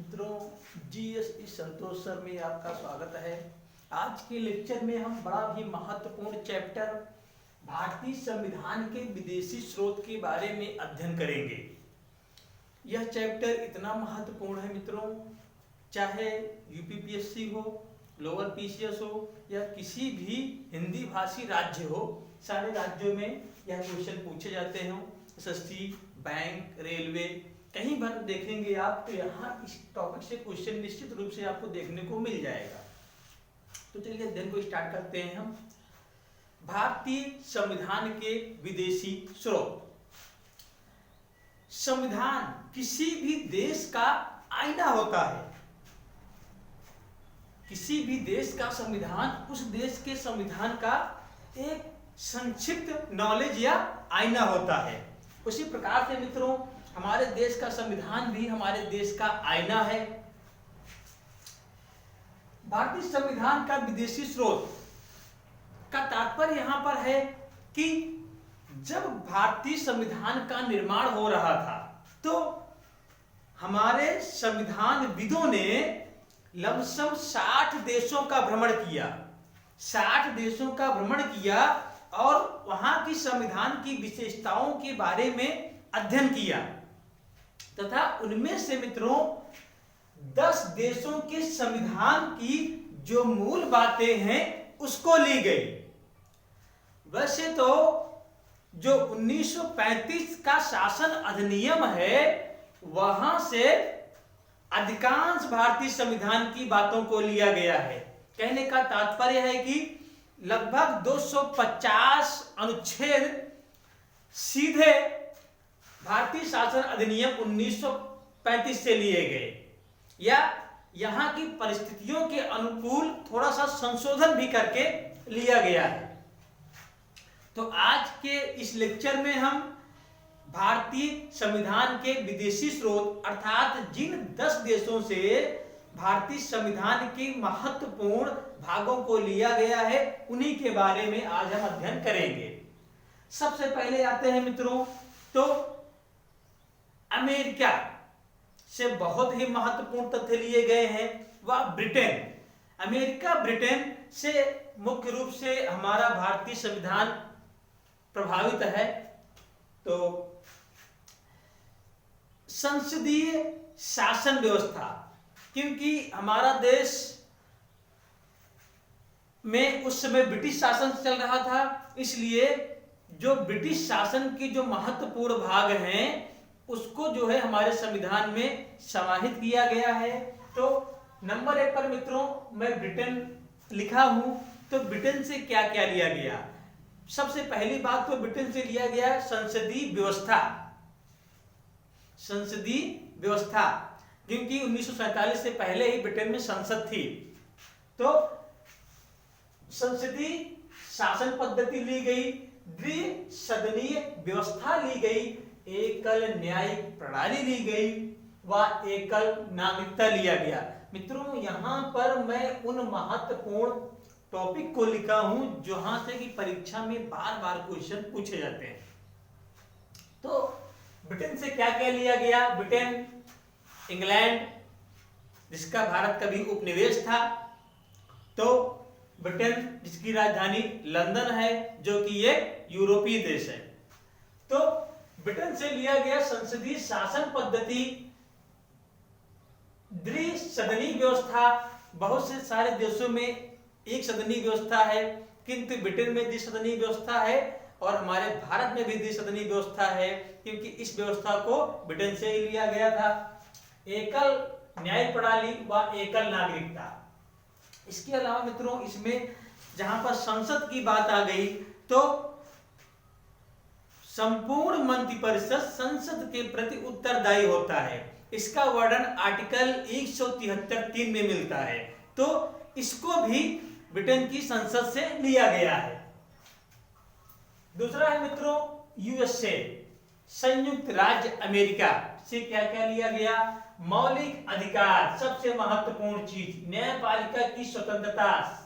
मित्रों, जीएसई संतोष सर में आपका स्वागत है। आज के लेक्चर में हम बड़ा ही महत्वपूर्ण चैप्टर भारतीय संविधान के विदेशी स्रोत के बारे में अध्ययन करेंगे। यह चैप्टर इतना महत्वपूर्ण है मित्रों, चाहे यूपीपीएससी हो, लोअर पीसीएस हो या किसी भी हिंदी भाषी राज्य हो, सारे राज्यों में यह क्वेश्चन पूछे जाते हैं। एसएससी, बैंक, रेलवे, कहीं पर देखेंगे आप तो यहाँ इस टॉपिक से क्वेश्चन निश्चित रूप से आपको देखने को मिल जाएगा। तो चलिए अध्ययन को स्टार्ट करते हैं हम। भारतीय संविधान के विदेशी स्रोत। संविधान किसी भी देश का आईना होता है। किसी भी देश का संविधान उस देश के संविधान का एक संक्षिप्त नॉलेज या आईना होता है। उसी प्रकार से मित्रों, हमारे देश का संविधान भी हमारे देश का आईना है। भारतीय संविधान का विदेशी स्रोत का तात्पर्य यहां पर है कि जब भारतीय संविधान का निर्माण हो रहा था तो हमारे संविधानविदों ने लमसम 60 देशों का भ्रमण किया। 60 देशों का भ्रमण किया और वहां की संविधान की विशेषताओं के बारे में अध्ययन किया तथा उनमें से मित्रों 10 देशों के संविधान की जो मूल बातें हैं उसको ली गई। वैसे तो जो 1935 का शासन अधिनियम है वहां से अधिकांश भारतीय संविधान की बातों को लिया गया है। कहने का तात्पर्य है कि लगभग 250 अनुच्छेद सीधे भारतीय शासन अधिनियम 1935 से लिए गए या यहां की परिस्थितियों के अनुकूल थोड़ा सा संशोधन भी करके लिया गया है। तो आज के इस लेक्चर में हम भारतीय संविधान के विदेशी स्रोत अर्थात जिन 10 देशों से भारतीय संविधान के महत्वपूर्ण भागों को लिया गया है उन्हीं के बारे में आज हम अध्ययन करेंगे। सबसे पहले आते हैं मित्रों, तो अमेरिका से बहुत ही महत्वपूर्ण तथ्य लिए गए हैं, वह ब्रिटेन। अमेरिका ब्रिटेन से मुख्य रूप से हमारा भारतीय संविधान प्रभावित है। तो संसदीय शासन व्यवस्था, क्योंकि हमारा देश में उस समय ब्रिटिश शासन चल रहा था, इसलिए जो ब्रिटिश शासन के जो महत्वपूर्ण भाग हैं उसको जो है हमारे संविधान में समाहित किया गया है। तो नंबर 1 पर मित्रों मैं ब्रिटेन लिखा हूं। तो ब्रिटेन से क्या क्या लिया गया? सबसे पहली बात तो ब्रिटेन से लिया गया संसदीय व्यवस्था। संसदीय व्यवस्था, क्योंकि 1947 से पहले ही ब्रिटेन में संसद थी। तो संसदीय शासन पद्धति ली गई, द्विसदनीय व्यवस्था ली गई, एकल न्यायिक प्रणाली ली गई व एकल नागरिकता लिया गया। मित्रों यहां पर मैं उन महत्वपूर्ण टॉपिक को लिखा हूं जहां से कि परीक्षा में बार बार क्वेश्चन पूछे जाते हैं। तो ब्रिटेन से क्या क्या लिया गया? ब्रिटेन, इंग्लैंड जिसका भारत का भी उपनिवेश था, तो ब्रिटेन जिसकी राजधानी लंदन है जो कि एक यूरोपीय देश है। तो ब्रिटेन से लिया गया संसदीय शासन पद्धति, द्विसदनीय व्यवस्था। बहुत से सारे देशों में एक सदनीय व्यवस्था है, किंतु ब्रिटेन में द्विसदनीय व्यवस्था है और हमारे भारत में भी द्विसदनीय व्यवस्था है, क्योंकि इस व्यवस्था को ब्रिटेन से ही लिया गया था। एकल न्यायिक प्रणाली व एकल नागरिकता। इसके अलावा मित्रों इसमें जहां पर संसद की बात आ गई तो संपूर्ण मंत्रिपरिषद संसद के प्रति उत्तरदायी होता है। इसका वर्णन आर्टिकल 173(3) में मिलता है। तो इसको भी ब्रिटेन की संसद से लिया गया है। दूसरा है मित्रों यूएसए, संयुक्त राज्य अमेरिका से क्या क्या लिया गया? मौलिक अधिकार, सबसे महत्वपूर्ण चीज, न्यायपालिका की स्वतंत्रता,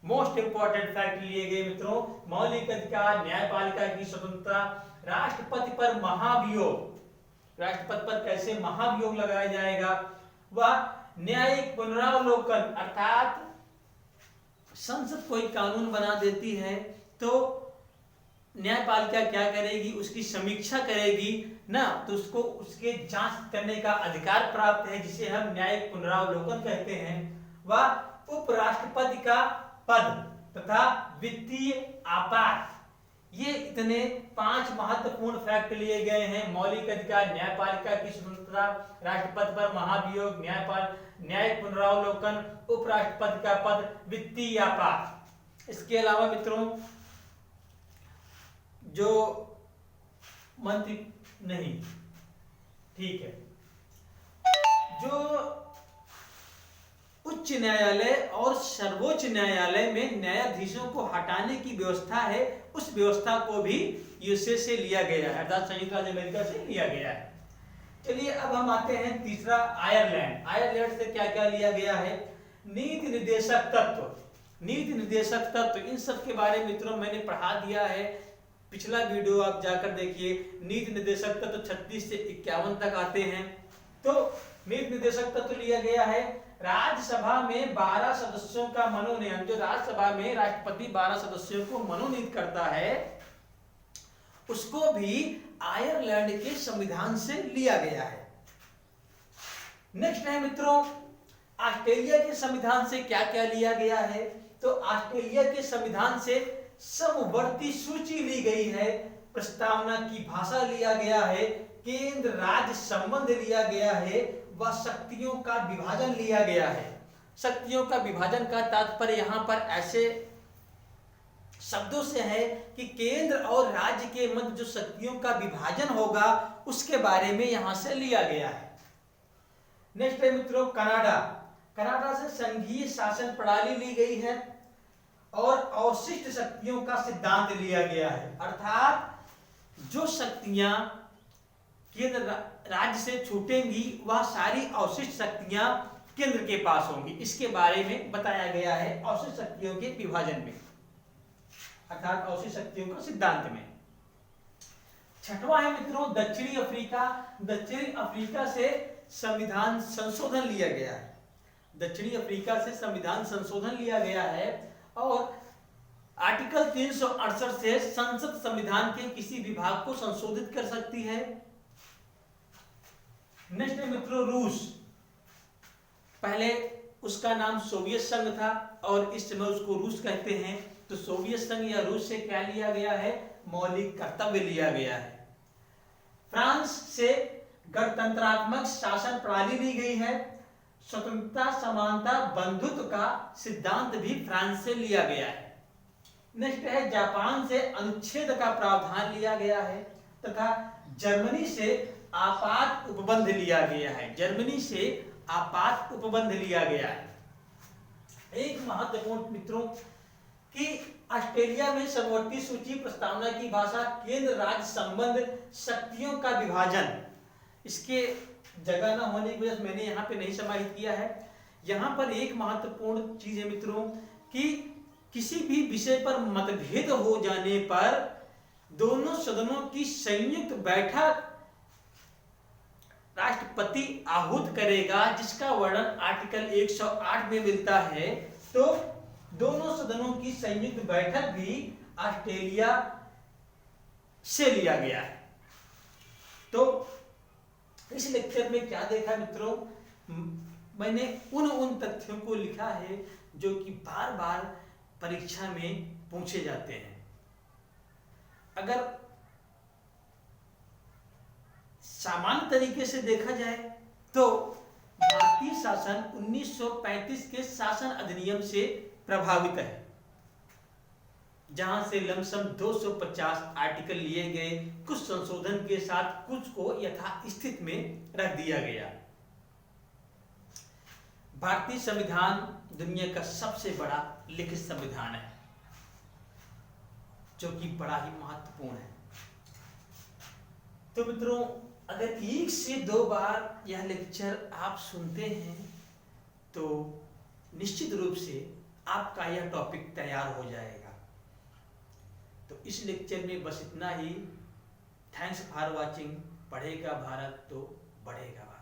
मोस्ट इंपॉर्टेंट फैक्ट लिए गए मित्रों। मौलिक अधिकार, न्यायपालिका की स्वतंत्रता, राष्ट्रपति पर महाभियोग, राष्ट्रपति पर कैसे महाभियोग लगाया जाएगा, वह न्यायिक पुनरावलोकन, अर्थात संसद कोई कानून बना देती है तो न्यायपालिका क्या करेगी, उसकी समीक्षा करेगी ना, तो उसको उसके जांच करने का अधिकार प्राप्त है, जिसे हम न्यायिक पुनरावलोकन कहते हैं। वह उपराष्ट्रपति का पद तथा वित्तीय आपात, ये इतने 5 महत्वपूर्ण फैक्ट लिए गए हैं। मौलिक अधिकार, न्यायपालिका की स्वतंत्रता, राष्ट्रपति पर महाभियोग, न्यायिक पुनरावलोकन, उपराष्ट्रपति का पद, वित्तीय आपात। इसके अलावा मित्रों जो मंत्री नहीं, ठीक है, जो उच्च न्यायालय और सर्वोच्च न्यायालय में न्यायाधीशों को हटाने की व्यवस्था है, उस व्यवस्था को भी यूएसए से लिया गया है, अर्थात संयुक्त राज्य अमेरिका से लिया गया है। चलिए अब हम आते हैं तीसरा, आयरलैंड। आयरलैंड से क्या क्या लिया गया है? नीति निर्देशक तत्व, नीति निर्देशक तत्व, इन सब के बारे में मित्रों मैंने पढ़ा दिया है, पिछला वीडियो आप जाकर देखिए। नीति निर्देशक तत्व 36 से 51 तक आते हैं। तो नीति निर्देशक तत्व लिया गया है, राज्यसभा में 12 सदस्यों का मनोनयन, जो राज्यसभा में राष्ट्रपति 12 सदस्यों को मनोनीत करता है, उसको भी आयरलैंड के संविधान से लिया गया है। नेक्स्ट है मित्रों, ऑस्ट्रेलिया के संविधान से क्या क्या लिया गया है? तो ऑस्ट्रेलिया के संविधान से समवर्ती सूची ली गई है, प्रस्तावना की भाषा लिया गया है, केंद्र राज्य संबंध लिया गया है, व शक्तियों का विभाजन लिया गया है। शक्तियों का विभाजन का तात्पर्य यहां पर ऐसे शब्दों से है कि केंद्र और राज्य के मध्य जो शक्तियों का विभाजन होगा उसके बारे में यहां से लिया गया है। नेक्स्ट है मित्रों कनाडा। कनाडा से संघीय शासन प्रणाली ली गई है और अवशिष्ट शक्तियों का सिद्धांत लिया गया है, अर्थात जो शक्तियां केंद्र राज्य से छूटेंगी वह सारी अवशिष्ट शक्तियां केंद्र के पास होंगी, इसके बारे में बताया गया है अवशिष्ट शक्तियों के विभाजन में, अर्थात अवशिष्ट शक्तियों का सिद्धांत में। छठवां है मित्रों दक्षिणी अफ्रीका। दक्षिणी अफ्रीका से संविधान संशोधन लिया गया है, दक्षिणी अफ्रीका से संविधान संशोधन लिया गया है और आर्टिकल 368 से संसद संविधान के किसी विभाग को संशोधित कर सकती है। नेक्स्ट है मित्रों रूस। पहले उसका नाम सोवियत संघ था और इस समय उसको रूस कहते हैं। तो सोवियत संघ या रूस से क्या लिया गया है? मौलिक कर्तव्य लिया गया है। फ्रांस से गणतंत्रात्मक शासन प्रणाली ली गई है। स्वतंत्रता, समानता, बंधुत्व का सिद्धांत भी फ्रांस से लिया गया है। नेक्स्ट है जापान से अनुच्छेद का प्रावधान लिया गया है तथा जर्मनी से आपात उपबंध लिया गया है। जर्मनी से आपात उपबंध लिया गया है। एक महत्वपूर्ण मित्रों कि ऑस्ट्रेलिया में समवर्ती सूची, प्रस्तावना की भाषा, केंद्र राज्य संबंध, शक्तियों का विभाजन, इसके जगह न होने की वजह से मैंने यहाँ पे नहीं समाहित किया है। यहाँ पर एक महत्वपूर्ण चीज है मित्रों कि किसी भी विषय पर मतभेद हो जाने पर दोनों सदनों की संयुक्त बैठक राष्ट्रपति आहूत करेगा, जिसका वर्णन आर्टिकल 108 में मिलता है। तो दोनों सदनों की संयुक्त बैठक भी ऑस्ट्रेलिया से लिया गया है। तो इस लेक्चर में क्या देखा मित्रों, मैंने उन तथ्यों को लिखा है जो कि बार बार परीक्षा में पूछे जाते हैं। अगर सामान्य तरीके से देखा जाए तो भारतीय शासन 1935 के शासन अधिनियम से प्रभावित है, जहां से लमसम 250 आर्टिकल लिए गए, कुछ संशोधन के साथ कुछ को यथास्थिति में रख दिया गया। भारतीय संविधान दुनिया का सबसे बड़ा लिखित संविधान है, जो कि बड़ा ही महत्वपूर्ण है। तो मित्रों अगर 1 से 2 बार यह लेक्चर आप सुनते हैं तो निश्चित रूप से आपका यह टॉपिक तैयार हो जाएगा। तो इस लेक्चर में बस इतना ही। Thanks for watching. पढ़ेगा भारत तो बढ़ेगा भारत।